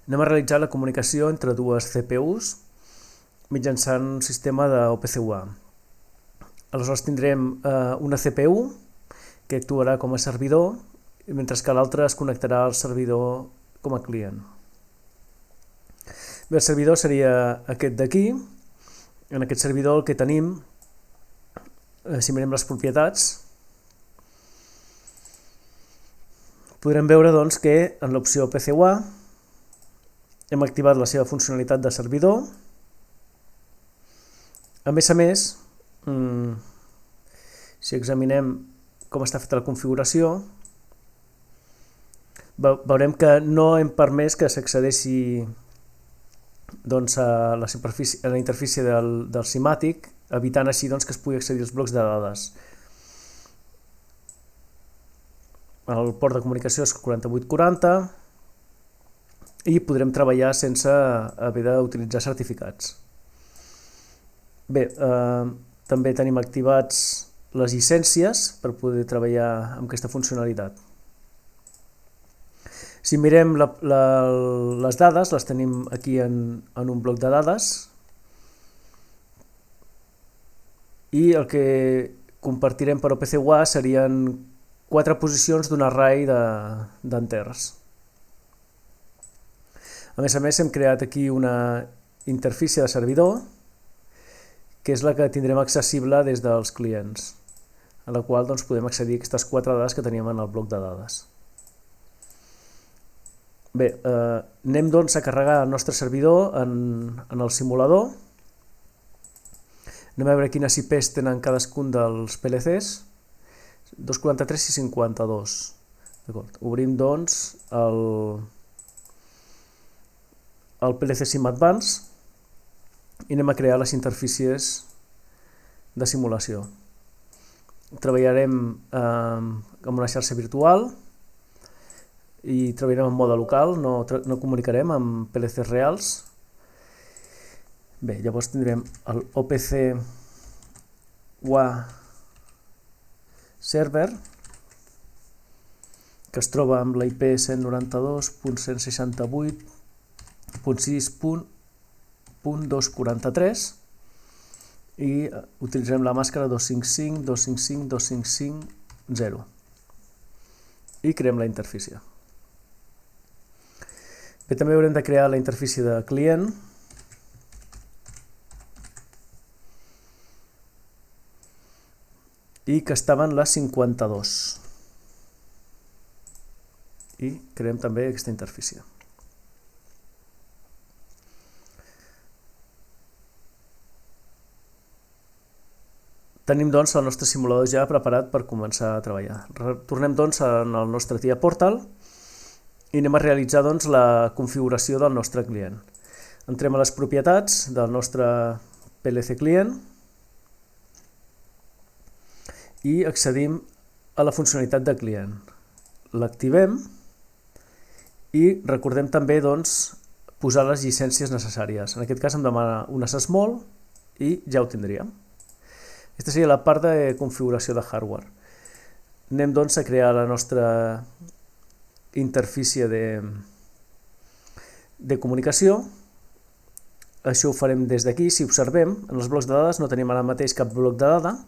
Anem a realitzar la comunicació entre dues CPUs mitjançant un sistema d'OPC-UA. Aleshores tindrem una CPU que actuarà com a servidor, mentre que l'altra es connectarà al servidor com a client. Bé, el servidor seria aquest d'aquí. En aquest servidor el que tenim, si mirem les propietats, podrem veure doncs, que en l'opció OPC-UA hem activat la seva funcionalitat de servidor. A més, si examinem com està feta la configuració, veurem que no hem permès que s'accedeixi doncs, a la interfície del SIMàtic, evitant així doncs, que es pugui accedir als blocs de dades. El port de comunicació és 4840 i podrem treballar sense haver d'utilitzar certificats. Bé, també tenim activats les llicències per poder treballar amb aquesta funcionalitat. Si mirem les dades, les tenim aquí en un bloc de dades i el que compartirem per OPC-UA serien 4 posicions d'un array d'enters. A més, hem creat aquí una interfície de servidor, que és la que tindrem accessible des dels clients, a la qual doncs, podem accedir a aquestes 4 dades que teníem en el bloc de dades. Bé, anem doncs a carregar el nostre servidor en el simulador. Anem a veure quines IPs tenen cadascun dels PLCs. 243 i 52. Obrim doncs el PLC Sim Advanced i anem a crear les interfícies de simulació. Treballarem amb una xarxa virtual i treballarem en mode local, no comunicarem amb PLCs reals. Bé, llavors tindrem el OPC-UA server, que es troba amb la IP 192.167.6.243 i utilitzarem la màscara 255.255.255.0 i creem la interfície. Bé, també haurem de crear la interfície de client. I que estava en la 52. I creem també aquesta interfície. Tenim doncs el nostre simulador ja preparat per començar a treballar. Tornem doncs al nostre TIA Portal i anem a realitzar doncs, la configuració del nostre client. Entrem a les propietats del nostre PLC client i accedim a la funcionalitat de client. L'activem i recordem també doncs, posar les llicències necessàries. En aquest cas em demana una SSMOL i ja ho tindríem. Aquesta seria la part de configuració de hardware. Anem doncs a crear la nostra interfície de comunicació. Això ho farem des d'aquí. Si observem, en els blocs de dades no tenim ara mateix cap bloc de dada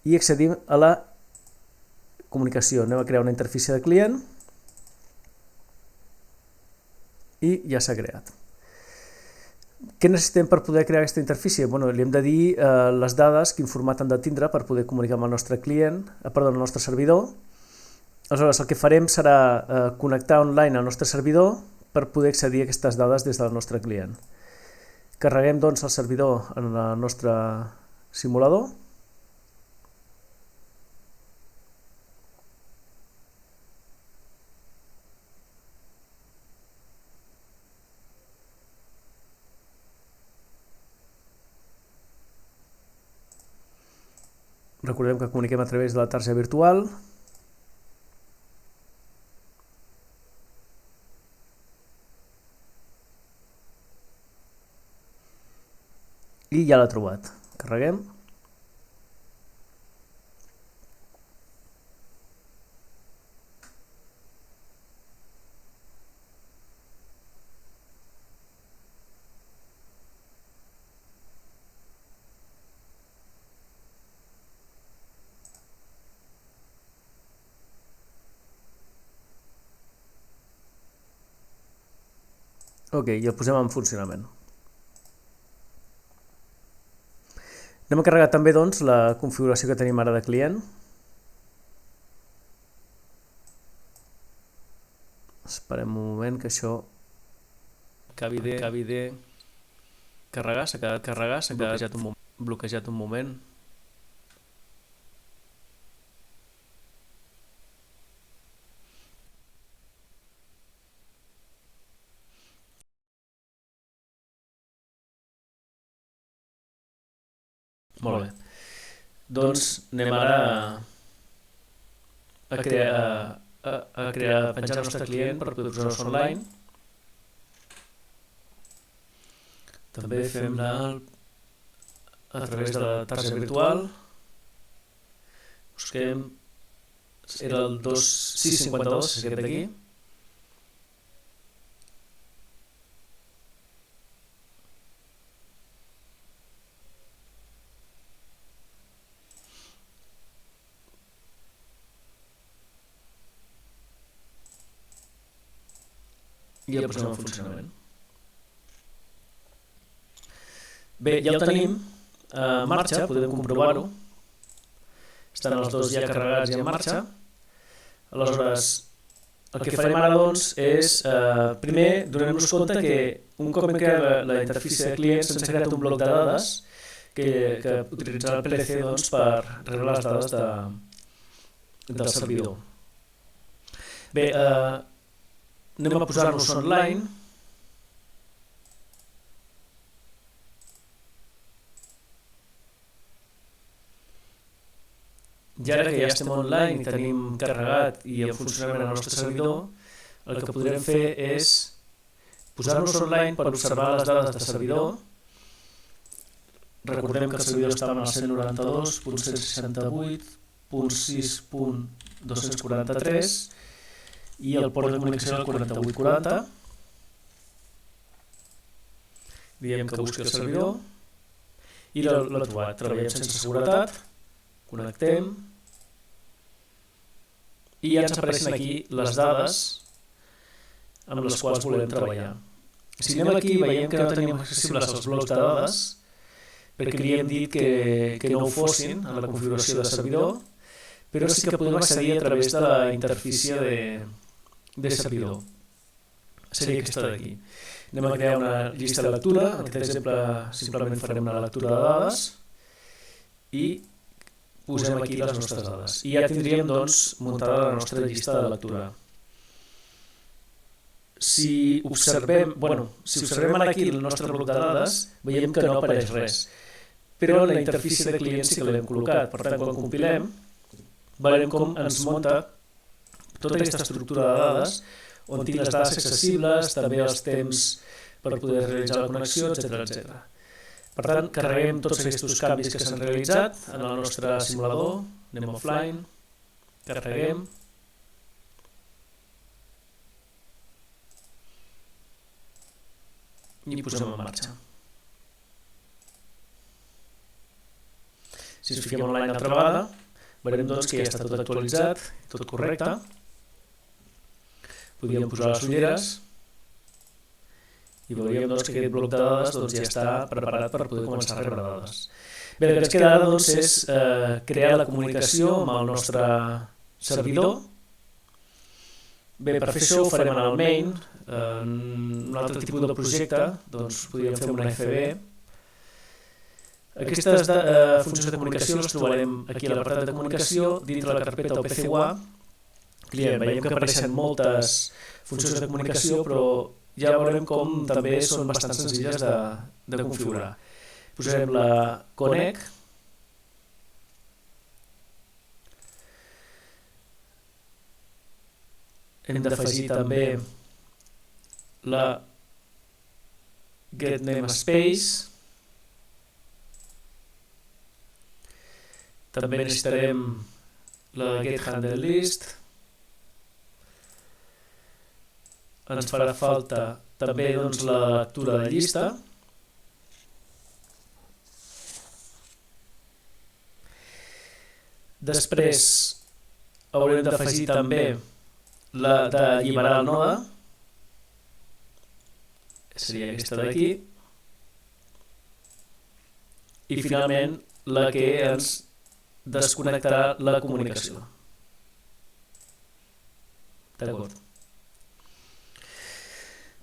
i accedim a la comunicació. Anem a crear una interfície de client i ja s'ha creat. Què necessitem per poder crear aquesta interfície? Li hem de dir les dades, quin format han de tindre per poder comunicar amb el nostre el nostre servidor. Aleshores, el que farem serà connectar online al nostre servidor per poder accedir a aquestes dades des del nostre client. Carreguem doncs el servidor en el nostre simulador. Recordem que comuniquem a través de la targeta virtual. I ja l'ha trobat. Carreguem. Ok, i el posem en funcionament. Anem a carregar també doncs, la configuració que tenim ara de client. Esperem un moment que això acabi de carregar. S'ha quedat carregar, s'ha quedat bloquejat un moment. Molt bé. Doncs anem ara a penjar el nostre client per poder posar-nos online. També fem-la a través de la targeta virtual. Busquem, era el 2652, és aquest d'aquí. I el posem en funcionament. Bé, ja el tenim en marxa, podem comprovar-ho. Estan els dos ja carregats i en marxa. Aleshores, el que farem ara doncs és, primer, donem-nos compte que un cop hem creat la interfície de clients ens ha creat un bloc de dades que utilitzarà el PLC doncs, per rebre les dades del servidor. Bé, anem a posar-nos online. I ara que ja estem online i tenim carregat i en funcionament el nostre servidor, el que podrem fer és posar-nos online per observar les dades del servidor. Recordem que el servidor estava en el 192.168.6.243 i el port de comunicació era el 4840. Diem que busqui el servidor i l'ha trobat. Treballem sense seguretat, connectem i ja ens apareixen aquí les dades amb les quals volem treballar. Si anem aquí veiem que no tenim accessibles els blocs de dades perquè li hem dit que no ho fossin en la configuració de servidor, però sí que podem accedir a través de la interfície de servidor. Seria aquesta d'aquí. Anem a crear una llista de lectura. En aquest exemple simplement farem una lectura de dades i posem aquí les nostres dades. I ja tindríem doncs muntada la nostra llista de lectura. Si observem ara aquí el nostre bloc de dades, veiem que no apareix res. Però en la interfície de client sí que l'hem col·locat. Per tant, quan compilem, veurem com ens munta tota aquesta estructura de dades on tinc les dades accessibles, també els temps per poder realitzar la connexió, etc. Per tant, carreguem tots aquests canvis que s'han realitzat en el nostre simulador, anem offline, carreguem, i posem en marxa. Si ens fiquem online altra vegada, veurem doncs que ja està tot actualitzat, tot correcte. Podríem posar les ulleres i veuríem doncs, que aquest bloc de dades ja està preparat per poder començar a rebre dades. Bé, el que ens queda ara és crear la comunicació amb el nostre servidor. Bé, per fer això ho farem en el main. En un altre tipus de projecte podríem fer una FB. Aquestes funcions de comunicació les trobarem aquí a l'apartat de comunicació, dintre la carpeta OPC-UA. Veiem que apareixen moltes funcions de comunicació, però ja veurem com també són bastant senzilles de configurar. Posarem la Connect. Hem d'afegir també la getNamespace. També necessitarem la getHandleList. Ens farà falta també la lectura de llista. Després haurem d'afegir també la d'alliberar el node. seria aquesta d'aquí, i finalment la que ens desconnectarà la comunicació. D'acord.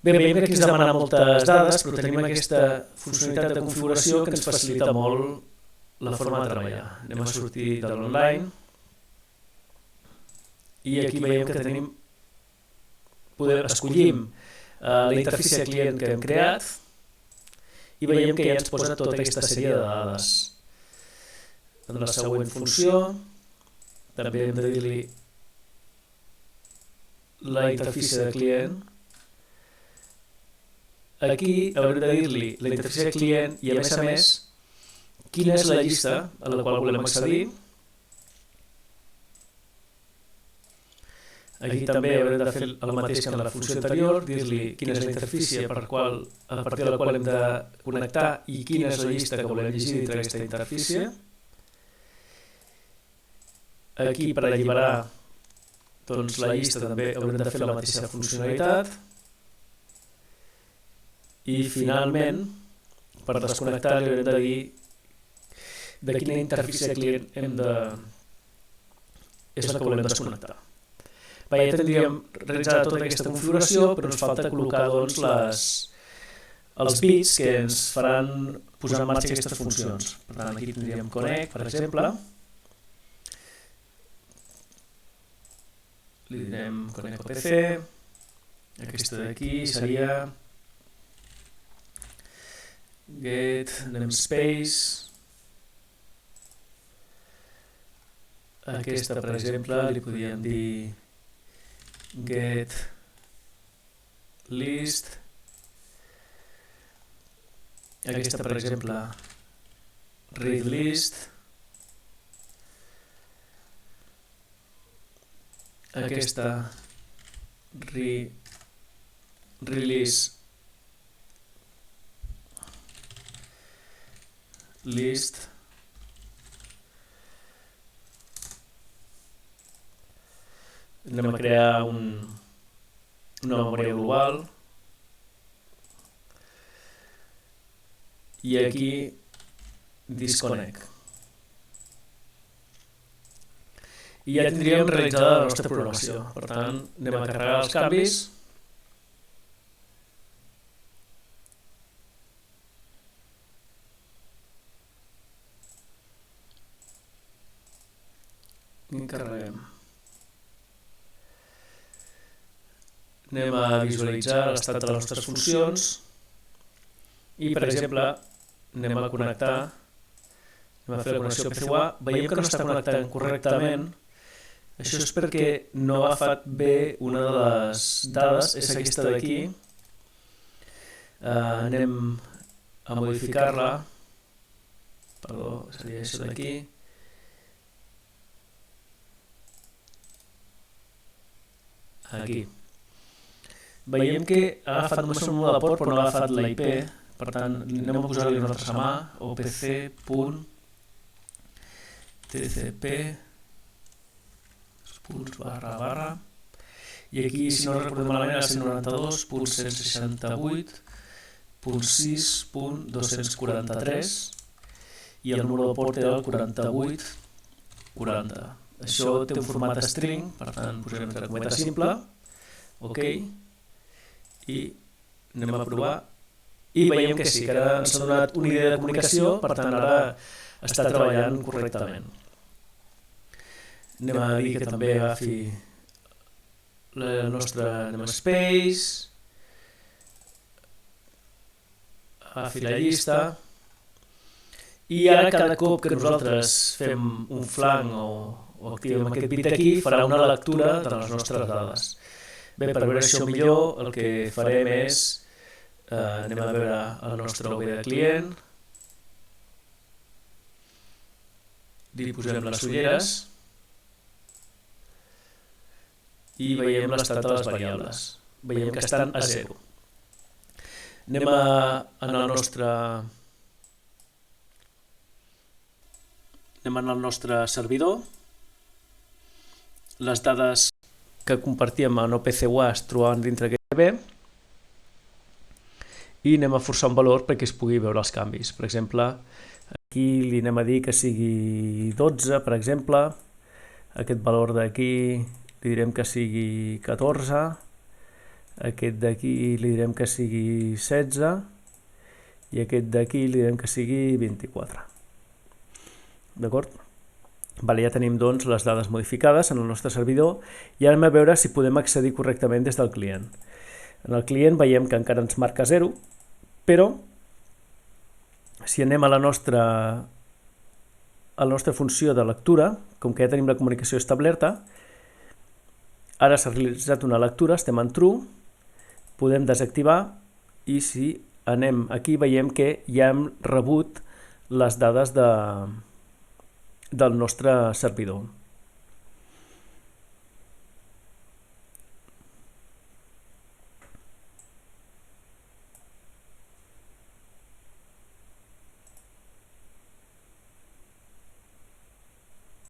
Bé, veiem que aquí ens demana moltes dades, però tenim aquesta funcionalitat de configuració que ens facilita molt la forma de treballar. Anem a sortir de l'online i aquí veiem que escollim la interfície client que hem creat i veiem que ja ens posa tota aquesta sèrie de dades. En la següent funció també hem de dir-li la interfície de client. Aquí haurem de dir-li la interfície client i, a més, quina és la llista a la qual volem accedir. Aquí també haurem de fer el mateix que en la funció anterior, dir-li quina és la interfície a partir de la qual hem de connectar i quina és la llista que volem llegir dintre d'aquesta interfície. Aquí, per alliberar la llista, també haurem de fer la mateixa funcionalitat. I finalment, per desconnectar, li haurem de dir de quina interfície client és la que volem desconnectar. Ja tindríem realitzada tota aquesta configuració, però ens falta col·locar els bits que ens faran posar en marxa aquestes funcions. Per tant, aquí tindríem connect, per exemple. Li direm connect OPC. Aquesta d'aquí seria get namespace. Aquesta, per exemple, li podríem dir get list. Aquesta, per exemple, read list. Aquesta, release list. Anem a crear una memòria global i aquí disconnect. I ja tindríem realitzada la nostra programació. Per tant, anem a carregar els canvis. I carreguem. Anem a visualitzar l'estat de les nostres funcions i, per exemple, anem a connectar, anem a fer la connexió PCUA. Veiem que no està connectant correctament. Això és perquè no ha agafat bé una de les dades, és aquesta d'aquí. Anem a modificar-la. Perdó, seria això d'aquí. Aquí. Veiem que ha agafat només un número de port però no ha agafat la IP, per tant anem a posar-li una altra mà, opc.tcp i aquí, si no recordem malament, era 192.168.6.243 i el número de port era el 4840. Això té un format string, per tant posarem entre cometes simple, ok, i anem a provar i veiem que sí, que ara ens ha donat una idea de comunicació, per tant ara està treballant correctament. Anem a dir que també agafi el nostre namespace, agafi la llista i ara cada cop que nosaltres fem un flanc o activem aquest bit aquí farà una lectura de les nostres dades. Bé, per veure això millor el que farem és anem a veure el nostre OB de client, li posem les ulleres i veiem l'estat de les variables. Veiem que estan a 0. Anem en el nostre servidor. Les dades que compartíem en OPCUA es trobaven dintre aquest DB i anem a forçar un valor perquè es pugui veure els canvis. Per exemple, aquí li anem a dir que sigui 12, per exemple, aquest valor d'aquí li direm que sigui 14, aquest d'aquí li direm que sigui 16 i aquest d'aquí li direm que sigui 24. D'acord? Ja tenim doncs les dades modificades en el nostre servidor i ara anem a veure si podem accedir correctament des del client. En el client veiem que encara ens marca 0, però si anem a la nostra funció de lectura, com que ja tenim la comunicació establerta, ara s'ha realitzat una lectura, estem en true, podem desactivar i si anem aquí veiem que ja hem rebut les dades del nostre servidor.